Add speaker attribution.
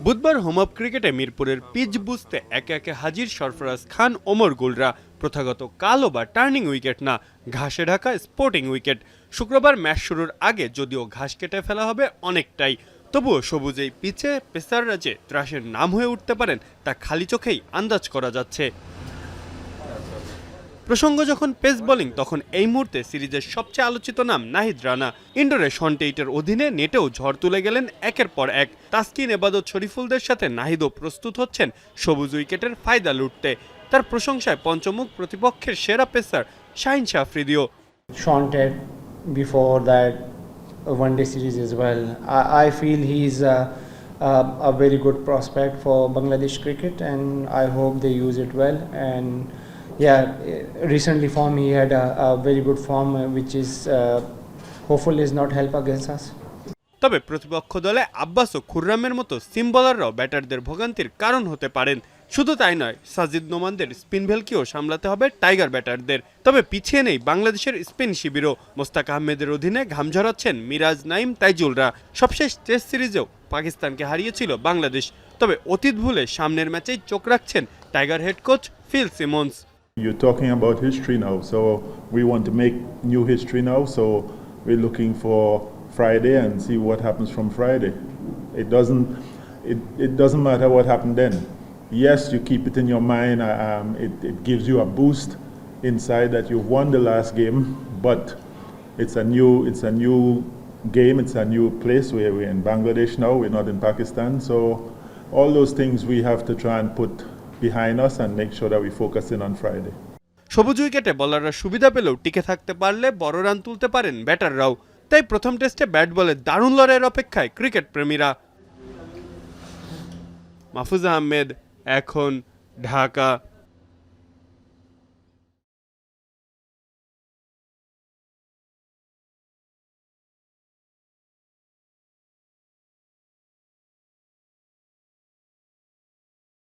Speaker 1: বুধবার home of ক্রিকেটে মিরপুরের পিচ বুঝতে একে একে হাজির সরফরাজ খান, ওমর গুলরা। প্রথাগত কালো বা টার্নিং উইকেট না, ঘাসে ঢাকা স্পোর্টিং উইকেট। শুক্রবার ম্যাচ শুরুর আগে যদিও ঘাস কেটে ফেলা হবে অনেকটাই, তবুও সবুজ এই পিচে পেসাররা যে ত্রাসের নাম হয়ে উঠতে পারেন তা খালি চোখেই আন্দাজ করা যাচ্ছে। প্রসঙ্গ যখন পেস বোলিং, তখন এই মুহূর্তে সিরিজের সবচেয়ে আলোচিত নাম নাহিদ রানা। ইন্ডোরে শন টেইটের অধীনে নেটেও ঝড় তুলে গেলেন একের পর এক। তাসকিন, এবাদত, শরীফুলদের সাথে নাহিদও প্রস্তুত হচ্ছেন সবুজ উইকেটের ফায়দা লুটতে। তার প্রশংসায় পঞ্চমুখ প্রতিপক্ষের সেরা পেসার শাহিন শাহ আফ্রিদিও।
Speaker 2: Sean Ted before that one-day series as well. I feel he's a very good prospect for Bangladesh cricket, and I hope they use it well. And yeah, recently form he had a very good form, which is hopefully is not help against us.
Speaker 1: তবে প্রতিপক্ষ দলে আব্বাস ও খুররামের মতো সিম বোলাররাও ব্যাটারদের ভোগান্তির কারণ হতে পারেন। শুধু তাই নয়, সাজিদ নোমানদের স্পিন ভেলকিও সামলাতে হবে টাইগার ব্যাটারদের। তবে পিছিয়ে নেই বাংলাদেশের স্পিন শিবিরও। মোস্তাক আহমেদের অধীনে ঘাম ঝরাচ্ছেন মিরাজ, নাইম, তাইজুলরা। সবশেষ টেস্ট সিরিজেও পাকিস্তানকে হারিয়েছিল বাংলাদেশ। তবে অতীত ভুলে সামনের ম্যাচেই চোখ রাখছেন Tiger head coach Phil Simmons.
Speaker 3: You're talking about history now, so we want to make new history now, so we're looking for Friday and see what happens from Friday. It doesn't matter what happened then. Yes, you keep it in your mind, it gives you a boost inside that you've won the last game, but it's a new game, it's a new place. We're in Bangladesh now, we're not in Pakistan, so all those things we have to try and put behind us and make sure that we focus in on Friday.
Speaker 1: সবুজ উইকেটে বলাররা সুবিধা পেলেও টিকে থাকতে পারলে বড় run তুলতে পারেন ব্যাটাররাও। তাই প্রথম টেস্টে ব্যাট বলে দারুণ লড়াইয়ের অপেক্ষায় ক্রিকেট প্রেমীরা। মাহফুজ আহমেদ, এখন, ঢাকা।